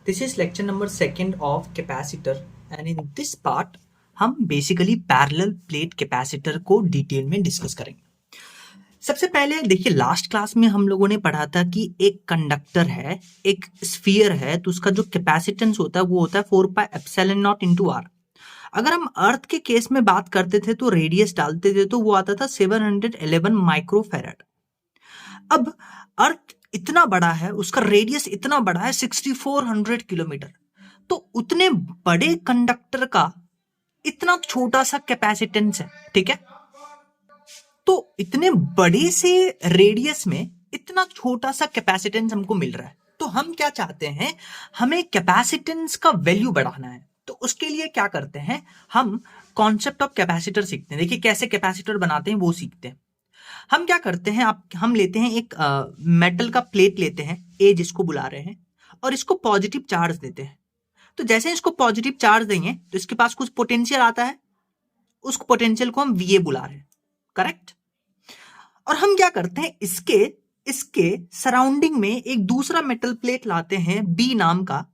This is lecture number 2 of capacitor and in this part हम basically parallel plate capacitor को detail में discuss करेंगे। सबसे पहले देखिए, लास्ट क्लास में हम लोगों ने पढ़ा था कि एक कंडक्टर है, एक स्फीयर है, तो उसका जो कैपेसिटेंस होता है वो होता है 4 pi epsilon naught into R. अगर हम अर्थ के केस में बात करते थे तो रेडियस डालते थे तो वो आता था 711 माइक्रोफैराड। अब अर्थ इतना बड़ा है, उसका रेडियस इतना बड़ा है 6400 किलोमीटर, तो उतने बड़े कंडक्टर का इतना छोटा सा कैपेसिटेंस है, ठीक है। तो इतने बड़े से रेडियस में इतना छोटा सा कैपेसिटेंस हमको मिल रहा है, तो हम क्या चाहते हैं, हमें कैपेसिटेंस का वैल्यू बढ़ाना है। तो उसके लिए क्या करते हैं, हम कॉन्सेप्ट ऑफ कैपेसिटर सीखते हैं। देखिए कैसे कैपेसिटर बनाते हैं वो सीखते हैं। हम क्या करते हैं, हम लेते हैं एक मेटल का प्लेट लेते हैं, ए जिसको बुला रहे हैं, और इसको पॉजिटिव चार्ज देते हैं। तो जैसे इसको पॉजिटिव चार्ज देंगे तो इसके पास कुछ पोटेंशियल आता है, उस पोटेंशियल को हम वीए बुला रहे हैं, करेक्ट। और हम क्या करते हैं, इसके सराउंडिंग में एक दूसरा मेटल प्लेट लाते हैं बी नाम का।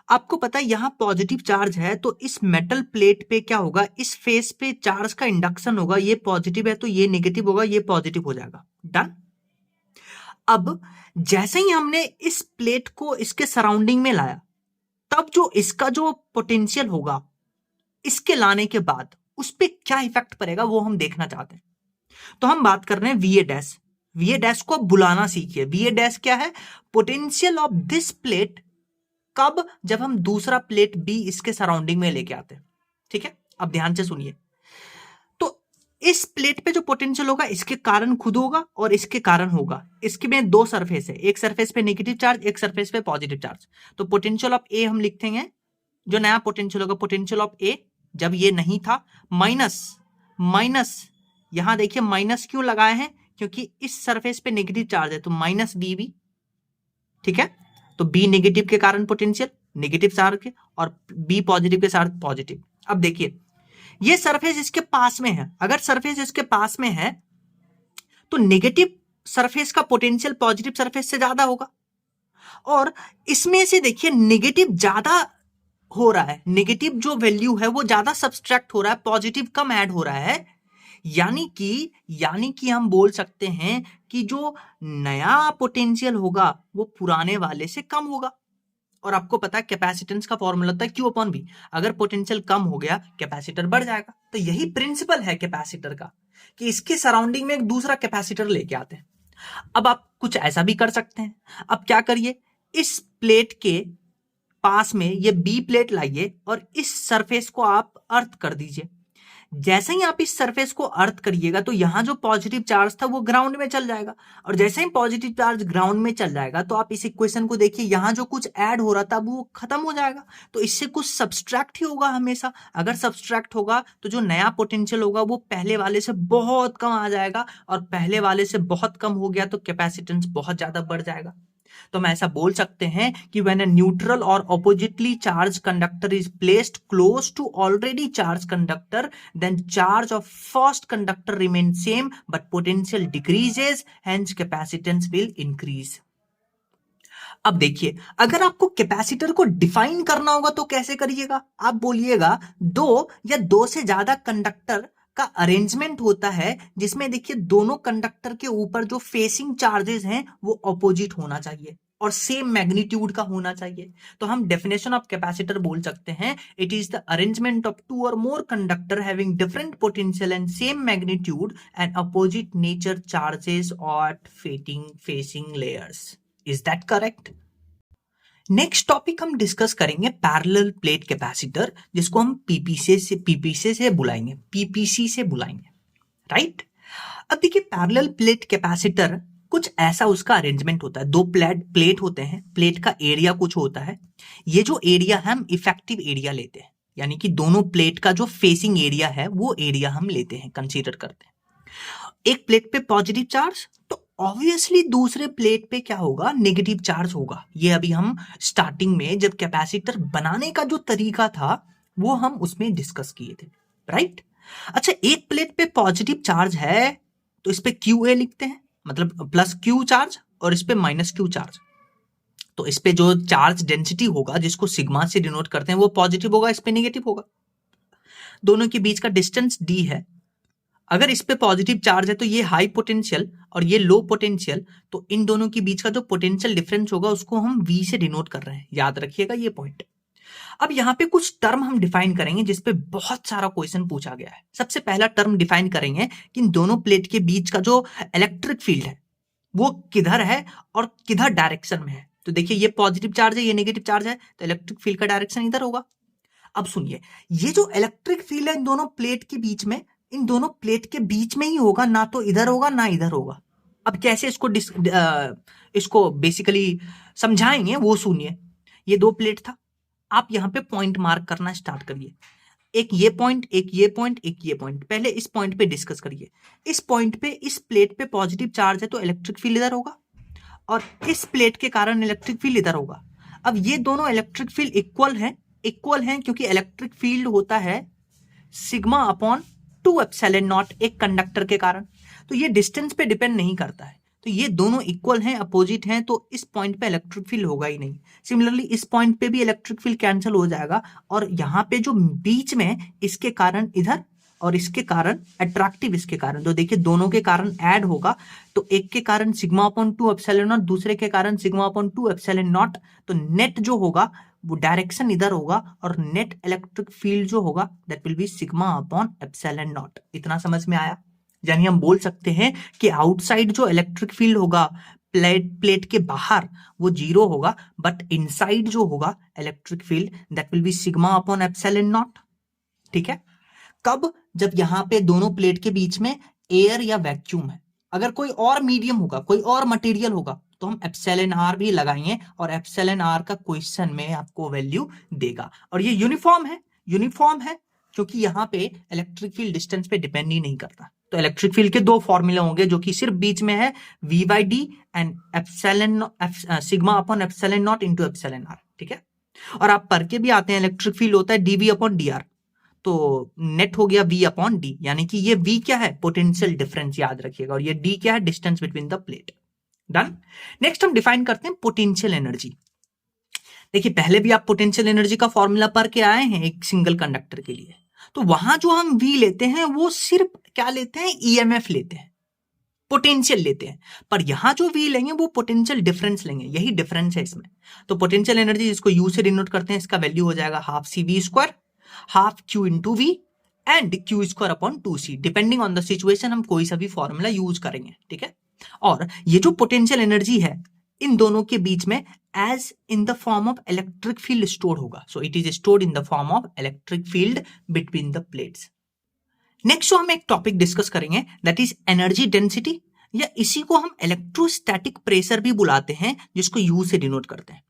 आपको पता है यहां पॉजिटिव चार्ज है, तो इस मेटल प्लेट पे क्या होगा, इस फेस पे चार्ज का इंडक्शन होगा। ये पॉजिटिव है तो ये नेगेटिव होगा, ये पॉजिटिव हो जाएगा, डन। अब जैसे ही हमने इस प्लेट को इसके सराउंडिंग में लाया, तब जो इसका जो पोटेंशियल होगा इसके लाने के बाद उस पर क्या इफेक्ट पड़ेगा वो हम देखना चाहते हैं। तो हम बात कर रहे हैं वीए डैश। वीए डैश को बुलाना सीखिए। वीए डैश क्या है, पोटेंशियल ऑफ दिस प्लेट, कब, जब हम दूसरा प्लेट बी इसके सराउंडिंग में लेके आते हैं, ठीक है। अब ध्यान से सुनिए, तो इस प्लेट पे जो पोटेंशियल होगा इसके कारण खुद होगा और इसके कारण होगा। इसके में दो सरफेस है, एक सरफेस पे नेगेटिव चार्ज, एक सरफेस पे पॉजिटिव चार्ज। तो पोटेंशियल ऑफ ए हम लिखते हैं, जो नया पोटेंशियल होगा पोटेंशियल ऑफ ए, जब ये नहीं था, माइनस यहां देखिए माइनस क्यों लगाए हैं, क्योंकि इस सरफेस पे नेगेटिव चार्ज है, तो माइनस बी बी, ठीक है। तो बी नेगेटिव के कारण पोटेंशियल नेगेटिव चार्ज के, और बी पॉजिटिव के साथ पॉजिटिव। अब देखिए ये सरफेस इसके पास में है, अगर सरफेस इसके पास में है तो नेगेटिव सरफेस का पोटेंशियल पॉजिटिव सरफेस से ज्यादा होगा, और इसमें से देखिए नेगेटिव ज्यादा हो रहा है, नेगेटिव जो वैल्यू है वो ज्यादा सब्सट्रैक्ट हो रहा है, पॉजिटिव कम ऐड हो रहा है। यानी कि हम बोल सकते हैं कि जो नया पोटेंशियल होगा वो पुराने वाले से कम होगा। और आपको पता है कैपेसिटेंस का फॉर्मूला होता है Q अपॉन V। अगर पोटेंशियल कम हो गया कैपेसिटर बढ़ जाएगा। तो यही प्रिंसिपल है कैपेसिटर का, कि इसके सराउंडिंग में एक दूसरा कैपेसिटर लेके आते हैं। अब आप कुछ ऐसा भी कर सकते हैं। अब क्या करिए, इस प्लेट के पास में ये बी प्लेट लाइए और इस सरफेस को आप अर्थ कर दीजिए। जैसे ही आप इस सरफेस को अर्थ करिएगा तो यहां जो पॉजिटिव चार्ज था वो ग्राउंड में चल जाएगा, और जैसे ही पॉजिटिव चार्ज ग्राउंड में चल जाएगा तो आप इस इक्वेशन को देखिए, यहां जो कुछ ऐड हो रहा था वो खत्म हो जाएगा। तो इससे कुछ सब्सट्रैक्ट ही होगा हमेशा। अगर सब्सट्रैक्ट होगा तो जो नया पोटेंशियल होगा वो पहले वाले से बहुत कम आ जाएगा, और पहले वाले से बहुत कम हो गया तो कैपेसिटेंस बहुत ज्यादा बढ़ जाएगा। तो हम ऐसा बोल सकते हैं कि when a neutral or oppositely charged conductor is placed close to already charged conductor, then charge of first conductor remains same but potential decreases, hence capacitance will increase. अब देखिए, अगर आपको कैपेसिटर को डिफाइन करना होगा तो कैसे करिएगा, आप बोलिएगा दो या दो से ज्यादा कंडक्टर का अरेंजमेंट होता है, जिसमें देखिए दोनों कंडक्टर के ऊपर जो फेसिंग चार्जेस हैं वो ऑपोजिट होना चाहिए और सेम मैग्नीट्यूड का होना चाहिए। तो हम डेफिनेशन ऑफ कैपेसिटर बोल सकते हैं, it is the arrangement of two or more conductor having different potential and same magnitude and opposite nature charges or facing layers. Is that correct? Next topic हम discuss करेंगे parallel plate capacitor, जिसको हम PPC से बुलाएंगे, right. अब देखिए parallel plate capacitor कुछ ऐसा उसका अरेंजमेंट होता है। दो प्लेट होते हैं, प्लेट का एरिया कुछ होता है। ये जो एरिया है हम इफेक्टिव एरिया लेते हैं, यानी कि दोनों प्लेट का जो फेसिंग एरिया है वो एरिया हम लेते हैं, कंसीडर करते हैं। एक प्लेट पे पॉजिटिव चार्ज, तो ऑब्वियसली दूसरे प्लेट पे क्या होगा, नेगेटिव चार्ज होगा। ये अभी हम स्टार्टिंग में जब कैपेसिटर बनाने का जो तरीका था वो हम उसमें डिस्कस किए थे, राइट। अच्छा, एक प्लेट पे पॉजिटिव चार्ज है तो इस पे क्यू ए लिखते हैं, मतलब प्लस क्यू चार्ज, और इस पे माइनस क्यू चार्ज। तो इस पे जो चार्ज डेंसिटी होगा जिसको सिग्मा से डिनोट करते हैं वो पॉजिटिव होगा, इस पे नेगेटिव होगा। दोनों के बीच का डिस्टेंस d है। अगर इस पे पॉजिटिव चार्ज है तो ये हाई पोटेंशियल और ये लो पोटेंशियल, तो इन दोनों के बीच का जो पोटेंशियल डिफरेंस होगा उसको हम v से डिनोट कर रहे हैं, याद रखिएगा ये पॉइंट। अब यहाँ पे कुछ टर्म हम डिफाइन करेंगे जिस पे बहुत सारा क्वेश्चन पूछा गया है। सबसे पहला टर्म डिफाइन करेंगे कि इन दोनों प्लेट के बीच का जो इलेक्ट्रिक फील्ड है वो किधर है और किधर डायरेक्शन में है। तो देखिए ये पॉजिटिव चार्ज है, ये नेगेटिव चार्ज है, तो इलेक्ट्रिक फील्ड का डायरेक्शन इधर होगा। अब सुनिए, ये जो इलेक्ट्रिक फील्ड है इन दोनों प्लेट के बीच में, इन दोनों प्लेट के बीच में ही होगा, ना तो इधर होगा ना इधर होगा। अब कैसे इसको बेसिकली समझाएंगे वो सुनिए। ये दो प्लेट था, आप यहाँ पे पॉइंट मार्क करना स्टार्ट करिए। एक ये पॉइंट, एक ये पॉइंट, एक ये पॉइंट। पहले इस पॉइंट पे डिस्कस करिए। इस पॉइंट पे, इस प्लेट पे पॉजिटिव चार्ज है तो इलेक्ट्रिक फील्ड इधर होगा, और इस प्लेट के कारण इलेक्ट्रिक फील्ड इधर होगा। अब ये दोनों इलेक्ट्रिक फील्ड इक्वल हैं क्योंकि इलेक्ट्रिक फील्ड होता है सिग्मा अपॉन 2 एप्सिलॉन नॉट एक कंडक्टर के कारण। तो ये डिस्टेंस पे डिपेंड नहीं करता है, तो ये दोनों इक्वल हैं, अपोजिट हैं, तो इस पॉइंट पे इलेक्ट्रिक फील्ड होगा ही नहीं। सिमिलरली इस पॉइंट पे भी इलेक्ट्रिक फील्ड कैंसिल हो जाएगा, और यहाँ पे जो बीच में इसके कारण इधर और इसके कारण अट्रैक्टिव इसके कारण, तो देखिए दोनों के कारण ऐड होगा, तो एक के कारण सिग्मा अपॉन 2 एप्सिलॉन नॉट, दूसरे के कारण सिग्मा अपॉन 2 एप्सिलॉन नॉट। तो नेट जो होगा वो डायरेक्शन इधर होगा, और नेट इलेक्ट्रिक फील्ड जो होगा that will be sigma upon epsilon not. इतना समझ में आया? यानी हम बोल सकते हैं कि आउटसाइड जो इलेक्ट्रिक फील्ड होगा प्लेट के बाहर वो 0 होगा, बट इनसाइड जो होगा electric field that will be sigma upon epsilon not. ठीक है? कब? जब यहाँ पे दोनों प्लेट के बीच में एयर या वैक्यूम है। अगर कोई और मीडियम होगा, कोई और मटेरियल होगा, तो हम एप्सिलॉन आर भी लगाएंगे, और एप्सिलॉन आर का क्वेश्चन में आपको वैल्यू देगा। और ये यूनिफॉर्म है क्योंकि यहाँ पे इलेक्ट्रिक फील्ड डिस्टेंस पे डिपेंड ही नहीं करता। तो इलेक्ट्रिक फील्ड के दो फॉर्मूले होंगे जो कि सिर्फ बीच में है, v by D and sigma upon epsilon naught into epsilon R. ठीक है? और आप पढ़ के भी आते हैं इलेक्ट्रिक फील्ड होता है dv अपॉन dr, तो नेट हो गया v अपॉन डी, यानी कि ये v क्या है? पोटेंशियल डिफरेंस, याद रखिएगा, और ये d क्या है? Distance between the plate. Done. Next हम डिफाइन करते हैं पोटेंशियल एनर्जी। देखिए पहले भी आप पोटेंशियल एनर्जी का फॉर्मूला पढ़ के आए हैं एक सिंगल कंडक्टर के लिए, तो वहां जो हम v लेते हैं वो सिर्फ क्या लेते हैं? ईएमएफ लेते हैं, पोटेंशियल लेते हैं। पर यहां जो v लेंगे वो पोटेंशियल डिफरेंस लेंगे, यही डिफरेंस है इसमें। तो पोटेंशियल एनर्जी जिसको u से डिनोट करते हैं, इसका वैल्यू हो जाएगा half C V square, half q into V and Q square upon 2c। Depending on the situation हम कोई सा भी फॉर्मूला यूज करेंगे। ठीक है? और ये जो पोटेंशियल एनर्जी है इन दोनों के बीच में as in the form of electric field store होगा। So it is stored in the form of electric field between the plates. Next जो हम एक टॉपिक डिस्कस करेंगे दैट इज एनर्जी डेंसिटी, या इसी को हम इलेक्ट्रोस्टैटिक प्रेशर भी बुलाते हैं, जिसको यू से डिनोट करते हैं।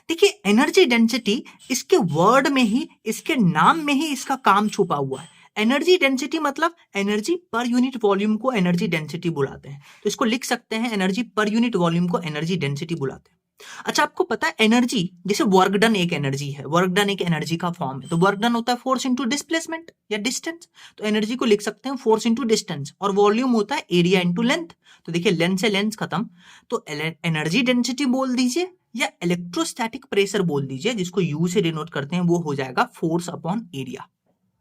देखिए एनर्जी डेंसिटी, इसके वर्ड में ही, इसके नाम में ही इसका काम छुपा हुआ है। एनर्जी डेंसिटी मतलब एनर्जी पर यूनिट वॉल्यूम को एनर्जी डेंसिटी बुलाते हैं। तो इसको लिख सकते हैं एनर्जी पर यूनिट वॉल्यूम को एनर्जी डेंसिटी बुलाते हैं। अच्छा, आपको पता है एनर्जी, जैसे वर्क डन एक एनर्जी है, वर्क डन एक एनर्जी का फॉर्म है। तो वर्क डन होता है फोर्स इंटू डिस्प्लेसमेंट या डिस्टेंस, तो एनर्जी को लिख सकते हैं फोर्स इंटू डिस्टेंस, और वॉल्यूम होता है एरिया इंटू लेंथ। तो देखिए लेंथ से लेंथ खत्म, तो एनर्जी डेंसिटी बोल दीजिए या इलेक्ट्रोस्टैटिक प्रेशर बोल दीजिए, जिसको यू से डिनोट करते हैं, वो हो जाएगा फोर्स अपॉन एरिया।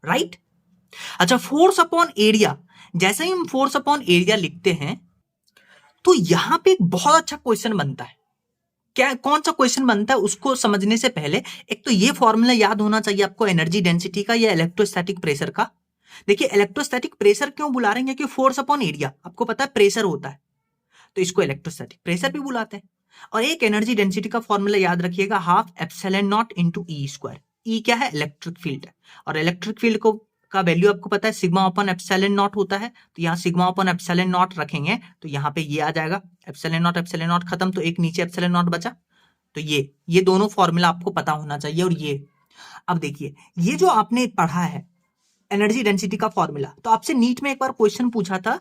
राइट? अच्छा, फोर्स अपॉन एरिया, जैसे ही हम फोर्स अपॉन एरिया लिखते हैं तो यहां पे एक बहुत अच्छा क्वेश्चन बनता है। क्या, कौन सा क्वेश्चन बनता है उसको समझने से पहले एक तो ये फॉर्मूला याद होना चाहिए आपको एनर्जी डेंसिटी का या इलेक्ट्रोस्टैटिक प्रेशर का। देखिए इलेक्ट्रोस्टैटिक प्रेशर क्यों बुला रहे हैं? क्योंकि फोर्स अपॉन एरिया आपको पता है प्रेशर होता है, तो इसको इलेक्ट्रोस्टैटिक प्रेशर भी बुलाते हैं। और एक एनर्जी डेंसिटी का फॉर्मूला याद रखिएगा, half epsilon naught into E square. E क्या है? इलेक्ट्रिक फील्ड है, और इलेक्ट्रिक फील्ड को का वैल्यू आपको पता है सिग्मा अपॉन एप्सिलॉन नॉट होता है। तो यहाँ सिग्मा अपॉन एप्सिलॉन नॉट रखेंगे तो यहाँ पे ये आ जाएगा, एप्सिलॉन नॉट खत्म, तो एक नीचे एप्सिलॉन नॉट बचा। तो ये दोनों फॉर्मूला आपको पता होना चाहिए। और ये अब देखिए, ये जो आपने पढ़ा है एनर्जी डेंसिटी का फॉर्मूला, तो आपसे नीट में एक बार क्वेश्चन पूछा था,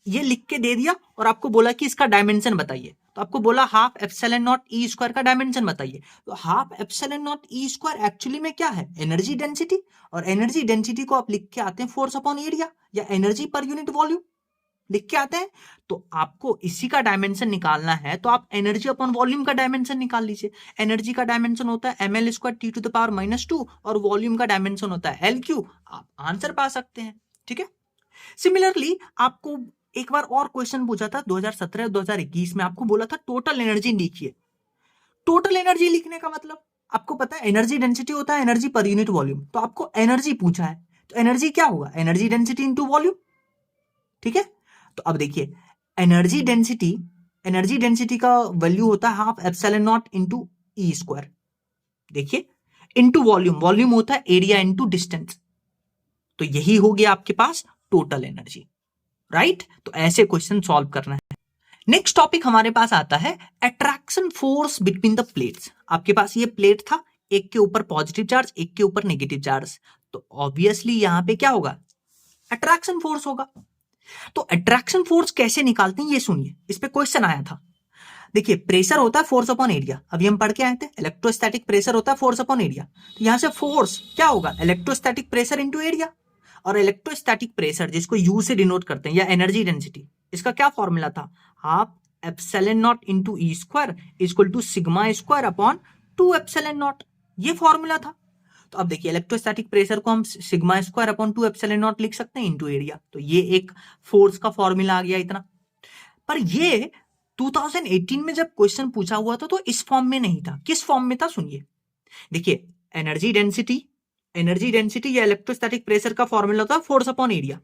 ये लिख के दे दिया और आपको बोला कि इसका डायमेंशन बताइए। तो आपको बोला half epsilon not E square का डायमेंशन बताइए। तो half epsilon not E square actually में क्या है? एनर्जी डेंसिटी, और एनर्जी डेंसिटी को आप लिख के आते हैं फोर्स अपॉन एरिया या एनर्जी पर यूनिट वॉल्यूम। लिख के आते हैं। तो आपको इसी का डायमेंशन निकालना है तो आप एनर्जी अपॉन वॉल्यूम का डायमेंशन निकाल लीजिए। एनर्जी का डायमेंशन होता है ml² T⁻⁻2 और वॉल्यूम का डायमेंशन होता है L3। आप आंसर पा सकते हैं। ठीक है। सिमिलरली आपको एक बार और क्वेश्चन पूछा था 2017 2021 में, आपको बोला था टोटल एनर्जी लिखिए। टोटल एनर्जी लिखने का मतलब आपको पता है एनर्जी डेंसिटी होता है एनर्जी पर यूनिट वॉल्यूम। तो आपको एनर्जी पूछा है तो एनर्जी क्या होगा, एनर्जी डेंसिटी इंटू वॉल्यूम। ठीक है। तो अब देखिए एनर्जी डेंसिटी का वैल्यू होता है half epsilon naught into E square. देखिए इंटू वॉल्यूम, वॉल्यूम होता है एरिया इंटू डिस्टेंस। तो यही हो गया आपके पास टोटल एनर्जी। राइट। तो ऐसे क्वेश्चन सॉल्व करना है। नेक्स्ट टॉपिक हमारे पास आता है attraction force between the plates. आपके पास ये प्लेट था, एक के ऊपर पॉजिटिव चार्ज एक के ऊपर नेगेटिव चार्ज, तो ऑब्वियसली यहां पे क्या होगा, अट्रैक्शन फोर्स होगा। तो अट्रैक्शन फोर्स कैसे निकालते हैं ये सुनिए, इस पे क्वेश्चन आया था। देखिए प्रेशर होता है फोर्स अपॉन एरिया, अभी हम पढ़ के आए थे इलेक्ट्रोस्टैटिक प्रेशर होता है फोर्स अपॉन एरिया। तो यहां से फोर्स क्या होगा, इलेक्ट्रोस्टैटिक प्रेशर इंटू एरिया। और इलेक्ट्रोस्टैटिक प्रेशर जिसको यू से डिनोट करते हैं या एनर्जी डेंसिटी, इसका क्या फॉर्मूला था, half epsilon naught into E square equal to sigma square upon 2 epsilon naught, ये फॉर्मूला था। तो अब देखिए इलेक्ट्रोस्टैटिक प्रेशर को हम sigma square upon 2 epsilon naught लिख सकते हैं इंटू एरिया। तो ये एक फोर्स का फॉर्मूला आ गया इतना। पर ये 2018 में जब क्वेश्चन पूछा हुआ था तो इस फॉर्म में नहीं था। किस फॉर्म में था सुनिए। देखिए एनर्जी डेंसिटी या इलेक्ट्रोस्टैटिक प्रेशर का फॉर्मूला था फोर्स अपॉन एरिया,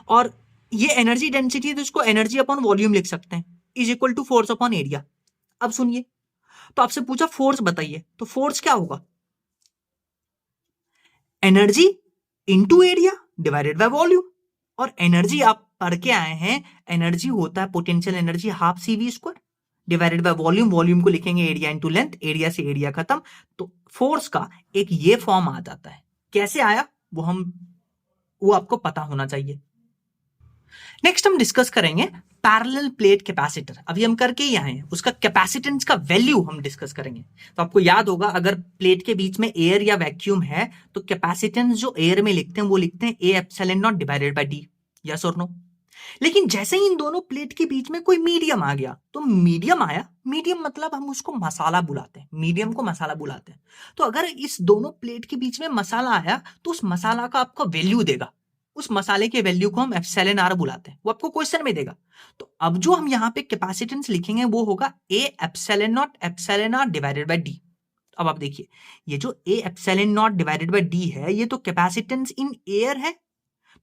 और ये एनर्जी डेंसिटी है तो इसको एनर्जी अपॉन वॉल्यूम लिख सकते हैं is equal to force upon area. अब सुनिए, तो आपसे पूछा फोर्स बताइए, तो फोर्स क्या होगा, energy into area divided by volume. और एनर्जी आप पढ़ के आए हैं, एनर्जी होता है potential energy half CV square divided by volume, volume को लिखेंगे एरिया इंटू लेंथ, एरिया से एरिया खत्म। तो फोर्स का एक ये फॉर्म आ जाता है। कैसे आया वो आपको पता होना चाहिए। नेक्स्ट हम डिस्कस करेंगे पैरेलल प्लेट कैपेसिटर। अभी हम करके ही आए हैं, उसका कैपेसिटेंस का वैल्यू हम डिस्कस करेंगे। तो आपको याद होगा अगर प्लेट के बीच में एयर या वैक्यूम है तो कैपेसिटेंस जो एयर में लिखते हैं वो लिखते हैं A epsilon naught divided by D, yes और नो। लेकिन जैसे ही इन दोनों प्लेट के बीच में कोई मीडियम आ गया, तो मीडियम आया, मीडियम मतलब हम उसको मसाला बुलाते हैं, मीडियम को मसाला बुलाते हैं। तो अगर इस दोनों प्लेट के बीच में मसाला आया तो उस मसाला का आपको वैल्यू देगा, उस मसाले के वैल्यू को हम एप्सिलॉन R बुलाते हैं, वो आपको क्वेश्चन में देगा। तो अब जो हम यहाँ पे कैपेसिटेंस लिखेंगे वो होगा A epsilon not epsilon R divided by D। अब आप देखिए ये जो A epsilon naught divided by D है ये तो कैपेसिटेंस इन एयर है,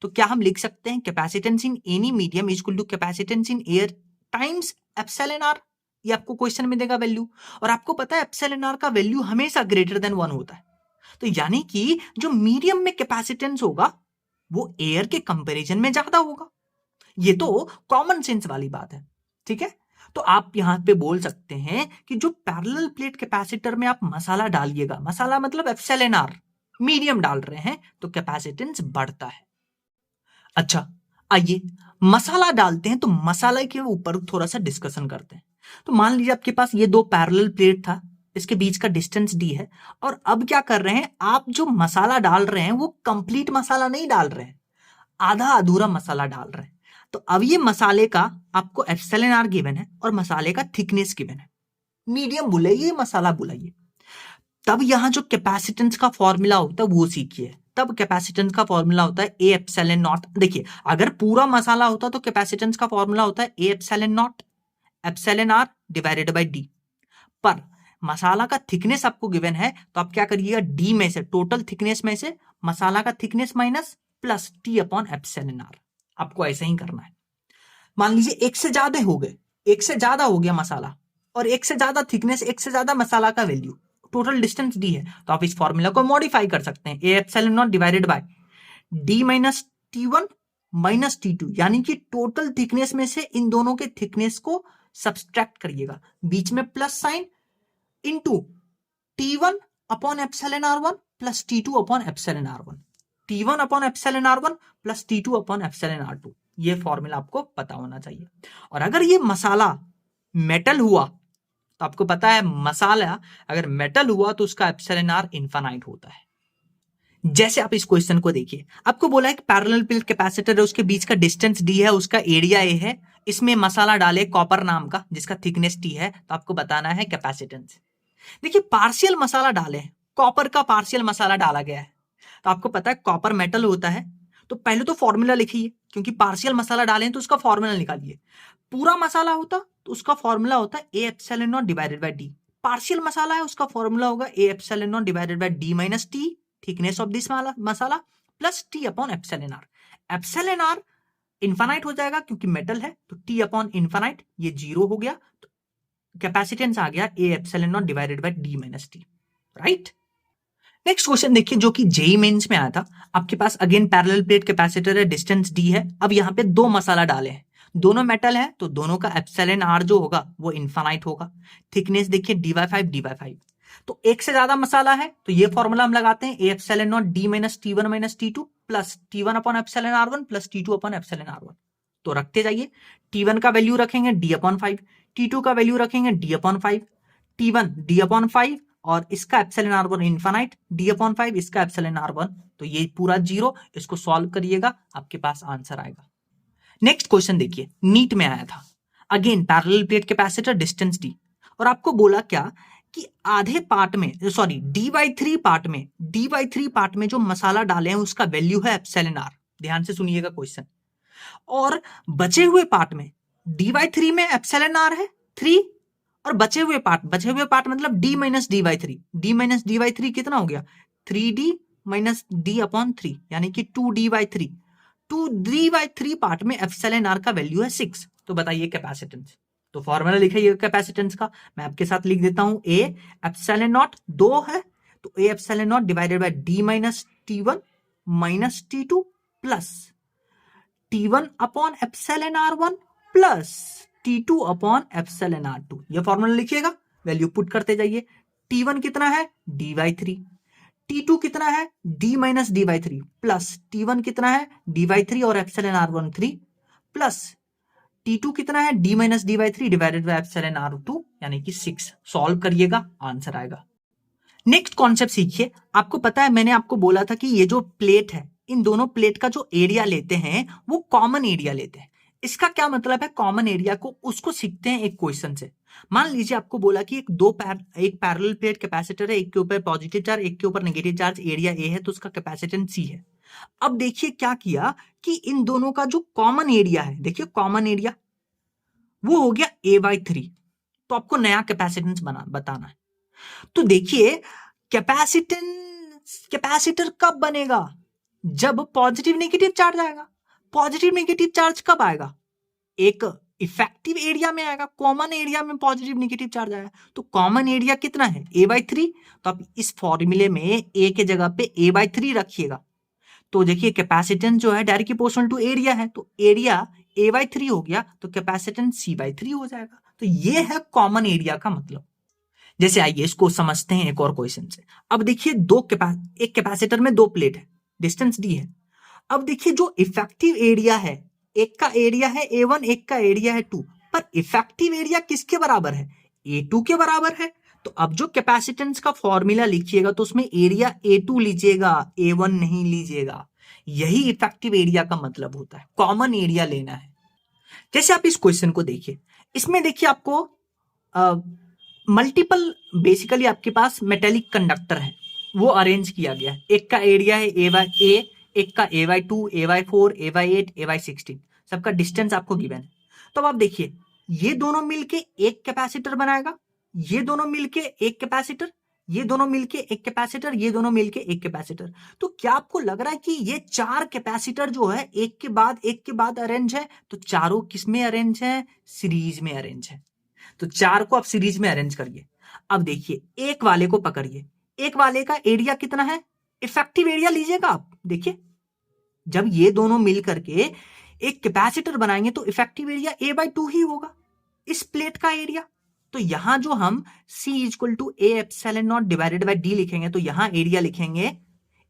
तो क्या हम लिख सकते हैं capacitance in any medium is equal to capacitance in air times epsilon R। ये आपको क्वेश्चन में देगा वैल्यू, और आपको पता है एप्सिलॉन R का वैल्यू हमेशा ग्रेटर देन 1 होता है। तो यानी कि जो मीडियम में कैपेसिटेंस होगा वो एयर के कंपैरिजन में ज्यादा होगा। ये तो कॉमन सेंस वाली बात है। ठीक है। तो आप यहां पे बोल सकते हैं कि जो पैरेलल प्लेट कैपेसिटर में आप मसाला डालिएगा, मसाला मतलब एप्सिलॉन R, मीडियम डाल रहे हैं तो कैपेसिटेंस बढ़ता है। अच्छा आइए मसाला डालते हैं तो मसाला के ऊपर थोड़ा सा डिस्कशन करते हैं। तो मान लीजिए आपके पास ये दो पैरेलल प्लेट था, इसके बीच का डिस्टेंस D है, और अब क्या कर रहे हैं आप, जो मसाला डाल रहे हैं वो कंप्लीट मसाला नहीं डाल रहे हैं, आधा अधूरा मसाला डाल रहे हैं। तो अब ये मसाले का आपको एप्सिलॉन R गिवन है और मसाले का थिकनेस गिवन है, मीडियम बुलाइए मसाला बुलाइए। तब यहां जो कैपेसिटेंस का फॉर्मूला होता है वो सीखिए। तब कैपेसिटेंस का फॉर्मूला होता है A एप्सिलॉन नॉट। देखिए अगर पूरा मसाला होता तो कैपेसिटेंस का फॉर्मूला होता है A epsilon not epsilon R divided by D। पर मसाला का थिकनेस आपको गिवन है तो आप क्या करिएगा, D में से, टोटल थिकनेस में से मसाला का thickness minus plus T upon epsilon R। आपको ऐसे ही करना है। मान लीजिए एक से ज्यादा हो गए, एक से ज्यादा हो गया मसाला और एक से ज्यादा थिकनेस, एक से ज्यादा मसाला का वैल्यू, टोटल डिस्टेंस D है, तो आप इस फॉर्मूला को मॉडिफाई कर सकते हैं। A epsilon naught divided by D minus T1 minus T2, यानी कि टोटल थिकनेस में से इन दोनों के थिकनेस को सब्सट्रैक्ट करिएगा, बीच में plus sign, into T1 upon epsilon R1 plus T2 upon epsilon R1, T1 upon epsilon R1 plus T2 upon epsilon R2। ये फॉर्मूला आपको पता होना चाहिए। और अगर ये मसाला मेटल हुआ तो आपको पता है मसाला अगर मेटल हुआ तो उसका एप्सिलॉन R इनफाइनाइट होता है। जैसे आप इस क्वेश्चन को देखिए, आपको बोला है कि पैरेलल प्लेट कैपेसिटर है, उसके बीच का डिस्टेंस डी है, उसका एरिया ए है, इसमें मसाला डाले कॉपर नाम का जिसका थिकनेस टी है, तो आपको बताना है कैपेसिटेंस। देखिए पार्शियल मसाला डाले, कॉपर का पार्शियल मसाला डाला गया है, तो आपको पता है कॉपर मेटल होता है, तो पहले तो फॉर्मूला लिखिए, क्योंकि पार्शियल मसाला डाले तो उसका फॉर्मूला निकालिए। पूरा मसाला होता तो उसका फॉर्मूला होता है A epsilon naught divided by D. Partial मसाला है, उसका फॉर्मूला होगा A epsilon naught divided by D minus T, thickness of this मसाला, plus T upon epsilon R. Epsilon R infinite हो जाएगा क्योंकि मेटल है, तो टी अपॉन इनफाइनाइट ये जीरो हो गया, तो कैपेसिटेंस आ गया A epsilon naught divided by D minus T, right. Next question देखिए जो कि जेई मेंस में आया था। आपके पास अगेन पैरेलल प्लेट कैपेसिटर है, डिस्टेंस डी है, अब यहाँ पे दो मसाला डाले हैं, दोनों मेटल है, तो दोनों का एप्सिलॉन आर जो होगा वो इनफाइनाइट होगा। थिकनेस देखिए dy5 तो एक से ज्यादा मसाला है, तो ये फॉर्मूला हम लगाते हैं, ए epsilon not D minus T one minus T2 plus T one upon epsilon R1 plus T2 upon epsilon R1. तो रखते जाइए, टी1 का वैल्यू रखेंगे डी अपॉन 5, टी2 का वैल्यू रखेंगे डी अपॉन 5, टी1 डी अपॉन 5 और इसका epsilon R1 infinite, D upon 5 इसका एप्सिलॉन आर1, तो ये पूरा जीरो। इसको सॉल्व करिएगा, आपके पास आंसर आएगा। नेक्स्ट क्वेश्चन देखिए, नीट में आया था, again parallel plate capacitor, distance D, और आपको बोला क्या कि आधे पार्ट में, सॉरी dy3 पार्ट में जो मसाला डाले हैं उसका वैल्यू है एप्सिलॉन आर। ध्यान से सुनिएगा क्वेश्चन। और बचे हुए पार्ट में dy3 में एप्सिलॉन आर है 3, और बचे हुए पार्ट मतलब d माइनस dy थ्री कितना हो गया 3d माइनस d अपॉन 3, यानी कि 2d/3। 2d/3 पार्ट में एप्सिलॉन आर का वैल्यू है 6। तो बताइए कैपेसिटेंस। तो फॉर्मूला लिखिए कैपेसिटेंस का, मैं आपके साथ लिख देता हूं, ए एप्सिलॉन नॉट 2 है, तो ए epsilon naught divided by d minus t1 minus t2 plus t1 upon epsilon r1 plus T2 upon epsilon R2। ये फॉर्मूला लिखिएगा, वैल्यू पुट करते जाइए। T1 कितना है dy3, T2 कितना है d minus dy3 plus T1 कितना है dy3 और एप्सिलॉन R1 3 प्लस T2 कितना है d minus dy3 divided by epsilon R2 यानी कि 6। सॉल्व करिएगा, आंसर आएगा। नेक्स्ट कॉन्सेप्ट सीखिए। आपको पता है मैंने आपको बोला था कि ये जो प्लेट है, इन दोनों प्लेट का जो एरिया लेते हैं वो कॉमन एरिया लेते हैं। इसका क्या मतलब है कॉमन एरिया को, उसको सीखते हैं एक क्वेश्चन से। मान लीजिए आपको बोला कि एक पैरेलल प्लेट कैपेसिटर है, एक के ऊपर पॉजिटिव चार्ज, एक के ऊपर नेगेटिव चार्ज, एरिया ए है, तो उसका कैपेसिटेंस सी है। अब देखिए क्या किया कि इन दोनों का जो कॉमन एरिया है, देखिए कॉमन एरिया वो हो गया a/3, तो आपको नया कैपेसिटेंस बताना है। तो देखिए कैपेसिटर कब बनेगा, जब पॉजिटिव नेगेटिव चार्ज आएगा। पॉजिटिव नेगेटिव चार्ज कब आएगा, एक इफेक्टिव एरिया में आएगा, कॉमन एरिया में पॉजिटिव नेगेटिव चार्ज आएगा। तो कॉमन एरिया कितना है a/3, तो आप इस फॉर्मूले में a के जगह पे a/3 रखिएगा। तो देखिए कैपेसिटेंस जो है डायरेक्टली प्रोपोर्शनल टू एरिया है, तो एरिया a/3 हो गया, तो कैपेसिटेंस c/3 हो जाएगा। तो ये है कॉमन एरिया का मतलब। जैसे आइए इसको समझते हैं एक और क्वेश्चन से। अब देखिए एक कैपेसिटर में दो प्लेट है, डिस्टेंस d है। अब देखिए जो इफेक्टिव एरिया है, एक का एरिया है a1, एक का एरिया है 2, पर इफेक्टिव एरिया किसके बराबर है a2 के बराबर है। तो अब जो कैपेसिटेंस का फॉर्मूला लिखिएगा तो उसमें एरिया a2 लीजिएगा, a1 नहीं लीजिएगा। यही इफेक्टिव एरिया का मतलब होता है, कॉमन एरिया लेना है। जैसे आप इस क्वेश्चन को देखिए, इसमें देखिए आपको मल्टीपल बेसिकली आपके पास मेटेलिक कंडक्टर है वो अरेंज किया गया है। एक का एरिया है a/a, एक का a/2, a/4, a/8, a/16, सबका डिस्टेंस आपको गिवन है। तो अब आप देखिए ये दोनों मिलके एक कैपेसिटर बनाएगा, ये दोनों मिलके एक कैपेसिटर, ये दोनों मिलके एक कैपेसिटर, ये दोनों मिलके एक कैपेसिटर। तो क्या आपको लग रहा है कि ये चार कैपेसिटर जो है एक के बाद अरेंज है? तो चारों किस में अरेंज है, सीरीज में अरेंज है। तो चार को आप सीरीज में अरेंज करिए। अब देखिए एक वाले को पकड़िए, एक वाले का एरिया कितना है, इफेक्टिव एरिया लीजिएगा आप। देखिए जब ये दोनों मिल करके एक कैपेसिटर बनाएंगे तो इफेक्टिव एरिया a/2 ही होगा इस प्लेट का एरिया। तो यहां जो हम C equal to a epsilon naught divided by d लिखेंगे, तो यहां एरिया लिखेंगे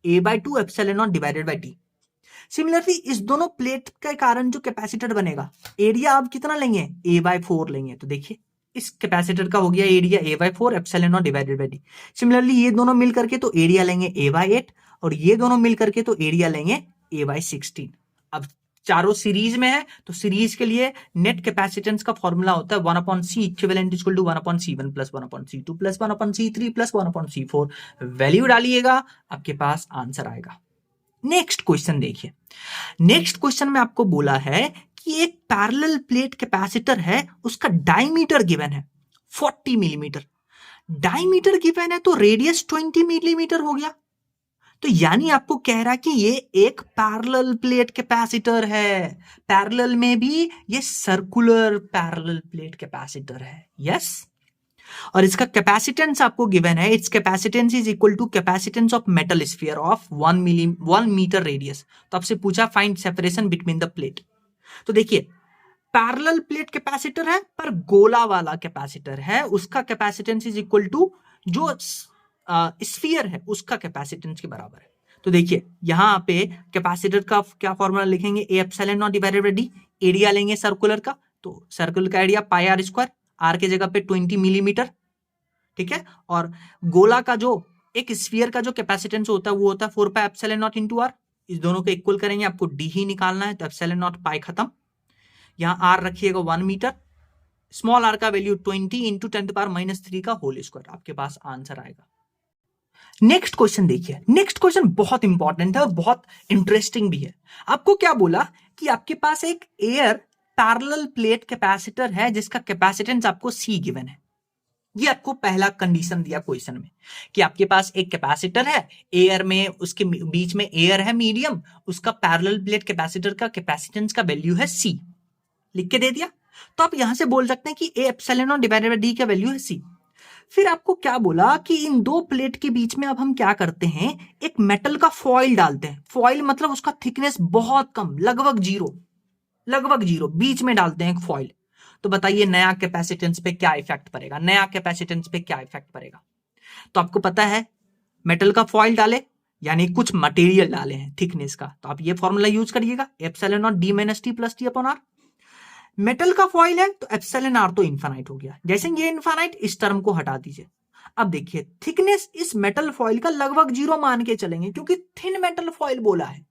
a/2 epsilon naught divided by d। Similarly इस दोनों प्लेट के कारण जो कैपेसिटर बनेगा, एरिया आप कितना लेंगे a/4 लेंगे। तो देखिए इस कैपेसिटर का हो गया area a/4 epsilon naught divided by d। Similarly ये दोनों मिल करके तो एरिया लेंगे a/8, और ये दोनों मिल करके तो एरिया लेंगे A/16। अब चारों सीरीज में है तो सीरीज के लिए नेट कैपेसिटेंस का फॉर्मूला होता है 1/c equivalent equal to 1/c1 plus 1/c2 plus 1/c3 plus 1/c4। Value डालिएगा, आपके पास आंसर आएगा। नेक्स्ट क्वेश्चन देखिए। नेक्स्ट क्वेश्चन में आपको बोला है कि एक पैरेलल प्लेट कैपेसिटर है, उसका डायमीटर गिवन है 40 मिलीमीटर। डायमीटर गिवन है तो रेडियस 20 मिलीमीटर हो गया। तो यानी आपको कह रहा है कि ये एक पैरेलल प्लेट कैपेसिटर है। पैरेलल में भी ये सर्कुलर पैरेलल प्लेट कैपेसिटर है। यस। और इसका कैपेसिटेंस आपको गिवन है, it's capacitance is equal to capacitance of metal sphere of 1 metre radius. तो आपसे पूछा find separation between the plate. तो देखिए पैरेलल प्लेट कैपेसिटर है पर गोला वाला कैपेसिटर है, उसका कैपेसिटेंस इज इक्वल टू जो स्फीयर है उसका कैपेसिटेंस के बराबर है। तो देखिए यहां पे कैपेसिटर का क्या फॉर्मूला लिखेंगे, A epsilon naught divided by D. Area लेंगे सर्कुलर का, तो सर्कुलर का area pi R square, R के जगह पे 20 मिलीमीटर, ठीक है। और गोला का जो एक स्फीयर का जो कैपेसिटेंस होता है वो होता है 4 pi epsilon naught into R. इस दोनों को इक्वल करेंगे, आपको डी ही निकालना है, तो एप्सिलॉन नॉट पाई खत्म। यहां आर रखिएगा 1 मीटर, स्मॉल आर का वैल्यू 20 इंटू 10⁻³ का होल स्क्वायर, आपके पास आंसर आएगा। नेक्स्ट क्वेश्चन देखिए। नेक्स्ट क्वेश्चन बहुत इंपॉर्टेंट है और बहुत इंटरेस्टिंग भी है। आपको क्या बोला कि आपके पास एक एयर पैरेलल प्लेट कैपेसिटर है जिसका कैपेसिटेंस आपको C गिवन है। ये आपको पहला कंडीशन दिया क्वेश्चन में कि आपके पास एक कैपेसिटर है, एयर में उसके बीच में एयर है मीडियम, उसका पैरेलल प्लेट कैपेसिटर का कैपेसिटेंस का वैल्यू है C। लिख के दे दिया, तो आप यहां से बोल सकते हैं कि A epsilon naught divided by D का वैल्यू है C। फिर आपको क्या बोला कि इन दो प्लेट के बीच में अब हम क्या करते हैं, एक मेटल का फॉइल डालते हैं। फॉइल मतलब उसका थिकनेस बहुत कम, लगभग जीरो, बीच में डालते हैं एक फॉइल। तो बताइए नया कैपेसिटेंस पे क्या इफेक्ट पड़ेगा, नया कैपेसिटेंस पे क्या इफेक्ट पड़ेगा। तो आपको पता है मेटल का फॉइल डाले यानी कुछ मटेरियल डाले हैं थिकनेस का, तो आप ये फॉर्मूला यूज करिएगा, epsilon not D - T plus T upon R। Metal का फॉइल है तो एप्सिलॉन आर तो इनफाइनाइट हो गया, जैसे ये इनफाइनाइट, इस टर्म को हटा दीजिए। अब देखिए थिकनेस इस मेटल फॉइल का लगभग जीरो मान के चलेंगे क्योंकि थिन मेटल फॉइल बोला है।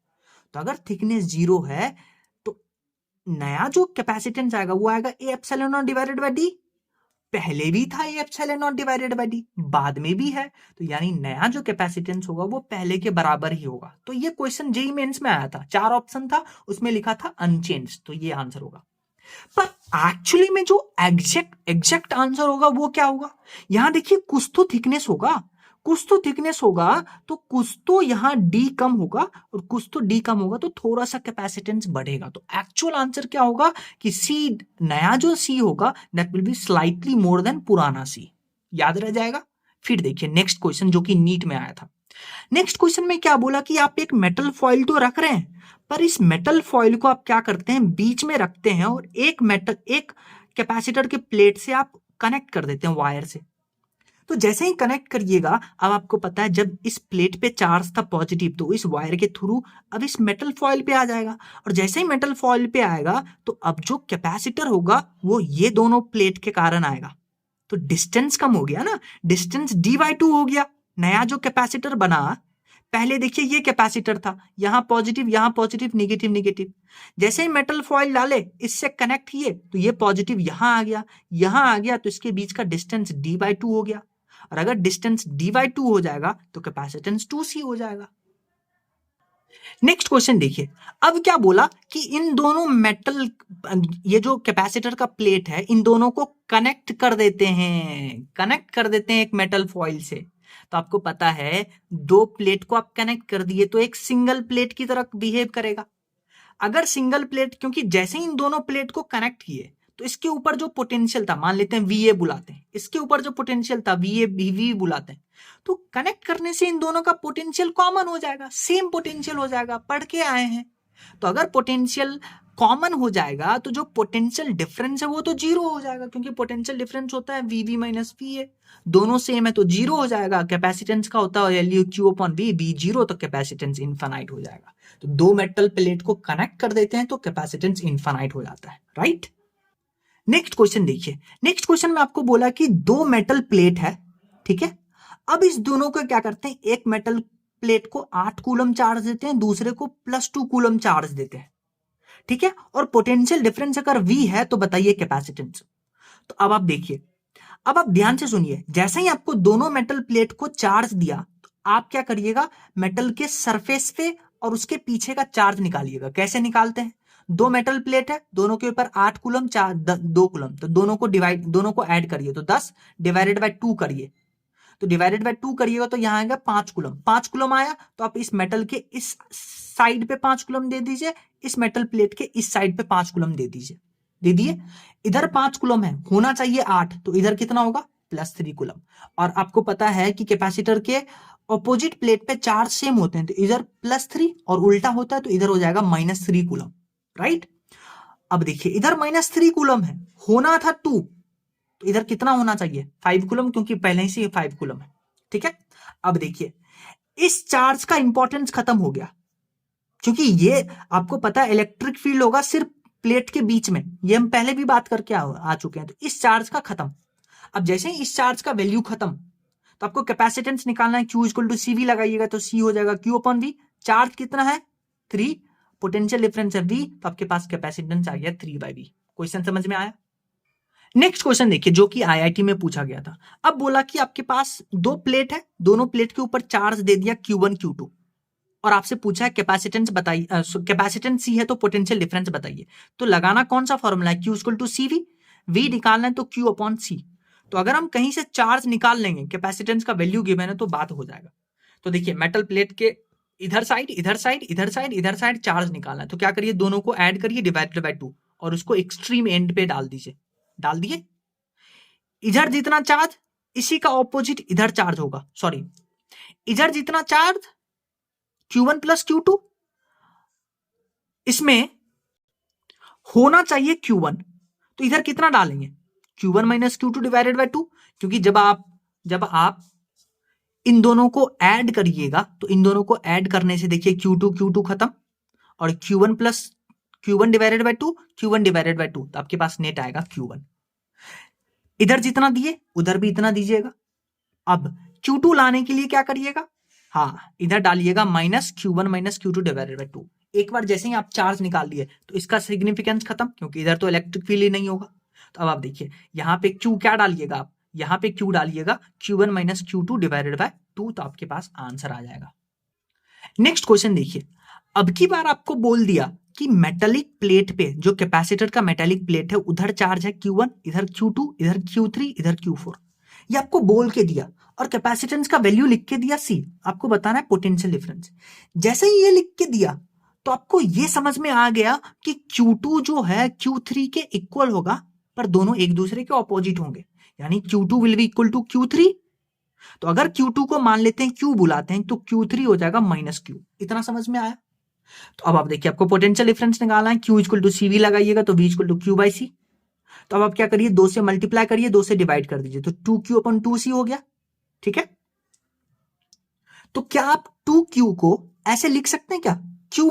तो अगर थिकनेस जीरो है तो नया जो कैपेसिटेंस आएगा वो आएगा A epsilon naught divided by D। पहले भी था A epsilon naught divided by D, बाद में भी है, तो यानी नया जो कैपेसिटेंस होगा वो पहले के बराबर ही होगा। तो ये क्वेश्चन जेईई मेंस में आया था, 4 ऑप्शन था, उसमें लिखा था अनचेंज, तो ये आंसर होगा। पर एक्चुअली में जो एग्जैक्ट आंसर होगा वो क्या होगा, यहां देखिए कुछ तो थिकनेस होगा, तो कुछ तो यहां D कम होगा और कुछ तो D कम होगा, तो थोड़ा सा कैपेसिटेंस बढ़ेगा। तो एक्चुअल आंसर क्या होगा कि C, नया जो C होगा that will be slightly more than पुराना C। याद रह जाएगा। फिर देखिए नेक्स्ट क्वेश्चन जो कि नीट में आया था। नेक्स्ट क्वेश्चन में क्या बोला कि आप एक मेटल फॉइल तो रख रहे हैं, पर इस मेटल फॉइल को आप क्या करते हैं, बीच में रखते हैं और एक कैपेसिटर के प्लेट से आप कनेक्ट कर देते हैं वायर से। तो जैसे ही कनेक्ट करिएगा, अब आपको पता है जब इस प्लेट पे चार्ज था पॉजिटिव तो इस वायर के थ्रू अब इस मेटल फॉइल पे आ जाएगा, और जैसे ही मेटल फॉइल पे आएगा तो अब जो कैपेसिटर होगा वो ये दोनों प्लेट के कारण आएगा। तो डिस्टेंस कम हो गया ना, डिस्टेंस D/2 हो गया। नया जो कैपेसिटर बना, पहले देखिए ये कैपेसिटर था, यहां पॉजिटिव निगेटिव, जैसे ही मेटल फॉइल डाले इससे कनेक्ट किए तो ये पॉजिटिव यहां आ गया, तो इसके बीच का डिस्टेंस D/2 हो गया। और अगर डिस्टेंस D/2 हो जाएगा तो कैपेसिटेंस 2C हो जाएगा। नेक्स्ट क्वेश्चन देखिए। अब क्या बोला कि इन दोनों मेटल, ये जो कैपेसिटर का प्लेट है, इन दोनों को कनेक्ट कर देते हैं एक मेटल फॉइल से। तो आपको पता है दो प्लेट को आप कनेक्ट कर दिए तो एक सिंगल प्लेट की तरह बिहेव करेगा। अगर सिंगल प्लेट, क्योंकि जैसे इन दोनों प्लेट को कनेक्ट किए तो इसके ऊपर जो पोटेंशियल था, मान लेते हैं VA बुलाते हैं, इसके ऊपर जो पोटेंशियल था VV बुलाते हैं, तो कनेक्ट करने से इन दोनों का पोटेंशियल कॉमन हो जाएगा, सेम पोटेंशियल हो जाएगा, पढ़ के आए हैं। तो अगर पोटेंशियल कॉमन हो जाएगा तो जो पोटेंशियल डिफरेंस है वो तो जीरो हो जाएगा, क्योंकि पोटेंशियल डिफरेंस होता है VV - VA, दोनों सेम है तो जीरो हो जाएगा। कैपेसिटेंस का होता है LU/Q/V, V जीरो, तो कैपेसिटेंस इनफाइनाइट हो जाएगा। तो दो मेटल प्लेट को कनेक्ट कर देते हैं तो कैपेसिटेंस इनफाइनाइट हो जाता है, राइट। नेक्स्ट क्वेश्चन देखिए। नेक्स्ट क्वेश्चन में आपको बोला कि दो मेटल प्लेट है, ठीक है। अब इस दोनों को क्या करते हैं, एक मेटल प्लेट को 8 कूलम चार्ज देते हैं, दूसरे को +2 कूलम चार्ज देते हैं, ठीक है। और पोटेंशियल डिफरेंस अगर V है तो बताइए कैपेसिटेंस। तो अब आप देखिए, अब आप ध्यान से सुनिए, जैसे ही आपको दोनों मेटल प्लेट को चार्ज दिया तो आप क्या करिएगा, मेटल के सरफेस पे और उसके पीछे का चार्ज निकालिएगा। कैसे निकालते हैं, दो मेटल प्लेट है, दोनों के ऊपर 8 कूलम 2 कूलम, तो दोनों को ऐड करिए, तो 10 डिवाइडेड बाय 2 करिए, तो डिवाइडेड बाय 2 करिएगा तो यहां आएगा 5 कूलम। 5 कूलम आया तो आप इस मेटल के इस साइड पे 5 कूलम दे दीजिए, इस मेटल प्लेट के इस साइड पे 5 कूलम दे दीजिए, दे दिए। इधर 5 कूलम है, होना चाहिए 8, तो इधर कितना होगा, +3 कूलम। और आपको पता है कि कैपेसिटर के ऑपोजिट प्लेट पे चार्ज सेम होते हैं, तो इधर +3 और उल्टा होता है तो इधर हो जाएगा -3 कूलम, राइट। अब देखिए इधर -3 कूलम है, होना था 2, तो इधर कितना होना चाहिए, 5 कूलम, क्योंकि पहले ही से 5 कूलम है, ठीक है। अब देखिए इस चार्ज का इंपॉर्टेंस खत्म हो गया, क्योंकि ये आपको पता है इलेक्ट्रिक फील्ड होगा सिर्फ प्लेट के बीच में, ये हम पहले भी बात करके आ चुके हैं। तो इस चार्ज का खत्म, अब जैसे ही इस चार्ज का वैल्यू खत्म तो आपको कैपेसिटेंस निकालना है, Q = CV लगाइएगा तो C हो जाएगा Q/V। चार्ज कितना है, 3, पोटेंशियल डिफरेंस है V, तो आपके पास कैपेसिटेंस आ गया 3/V। क्वेश्चन समझ में आया। नेक्स्ट क्वेश्चन देखिए जो कि IIT में पूछा गया था। अब बोला कि आपके पास दो प्लेट है, दोनों प्लेट के ऊपर चार्ज दे दिया Q1 Q2 और आपसे पूछा है कैपेसिटेंस बताइए, कैपेसिटेंस C है तो पोटेंशियल डिफरेंस बताइए। तो लगाना कौन सा फॉर्मूला है, Q = CV, V निकालना है तो Q/C। तो अगर हम कहीं से चार्ज निकाल लेंगे, कैपेसिटेंस का वैल्यू गिवन है तो बात हो जाएगा। तो देखिए मेटल प्लेट के इधर साइड इधर साइड इधर साइड इधर साइड चार्ज निकालना है, तो क्या करिए, दोनों को ऐड करिए डिवाइडेड बाय 2 और उसको एक्सट्रीम एंड पे डाल दीजिए, डाल दिए। इधर जितना चार्ज इसी का ऑपोजिट इधर चार्ज होगा, सॉरी इधर जितना चार्ज Q1 + Q2, इसमें होना चाहिए Q1, तो इधर कितना डालेंगे, Q1 - Q2 डिवाइडेड बाय 2, क्योंकि जब आप इन दोनों को ऐड करिएगा तो इन दोनों को ऐड करने से देखिए Q2 खत्म और Q1 divided by 2 Q1 divided by 2, तो आपके पास नेट आएगा Q1। इधर जितना दिए उधर भी इतना दीजिएगा। अब Q2 लाने के लिए क्या करिएगा, हाँ इधर डालिएगा -Q1 - Q2 डिवाइडेड बाय 2। एक बार जैसे ही आप चार्ज निकाल लिए तो इसका सिग्निफिकेंस खत्म, क्योंकि इधर तो इलेक्ट्रिक फील्ड ही नहीं होगा। तो अब आप देखिए यहाँ पे Q क्या डालिएगा, आप यहाँ पे Q डालिएगा Q1 - Q2 डिवाइडेड बाय 2, तो आपके पास आंसर आ जाएगा। नेक्स्ट क्वेश्चन देखिए, अब की बार आपको बोल दिया कि मेटालिक प्लेट पे, जो कैपेसिटर का मेटालिक प्लेट है, उधर चार्ज है Q1, इधर Q2, इधर Q3, इधर Q4, ये आपको बोल के दिया और कैपेसिटेंस का वैल्यू लिख के दिया C, आपको बताना है पोटेंशियल डिफरेंस। जैसे ही ये लिख के दिया तो आपको ये समझ में आ गया कि Q2 जो है Q3 के इक्वल होगा, पर दोनों एक दूसरे के ऑपोजिट होंगे, यानी Q2 will be equal to Q3। तो अगर Q2 को मान लेते हैं Q बुलाते हैं तो Q3 हो जाएगा -Q। इतना समझ में आया। तो अब आप देखिए आपको पोटेंशियल डिफरेंस निकालना है, Q = CV लगाइएगा तो V = Q/C। तो अब आप क्या करिए, 2 से मल्टीप्लाई करिए, 2 से डिवाइड कर दीजिए, तो 2Q/2C हो गया, ठीक है। तो क्या आप 2Q को ऐसे लिख सकते हैं क्या, Q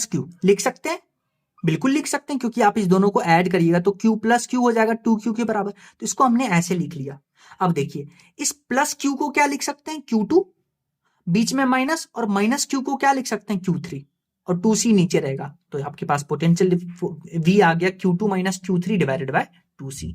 - Q लिख सकते हैं, बिल्कुल लिख सकते हैं, क्योंकि आप इस दोनों को ऐड करिएगा तो Q + Q हो जाएगा 2Q के बराबर। तो इसको हमने ऐसे लिख लिया। अब देखिए इस +Q को क्या लिख सकते हैं, Q2, बीच में माइनस, और -Q को क्या लिख सकते हैं, Q3, और 2C नीचे रहेगा। तो आपके पास पोटेंशियल V आ गया Q2 - Q3 divided by 2C।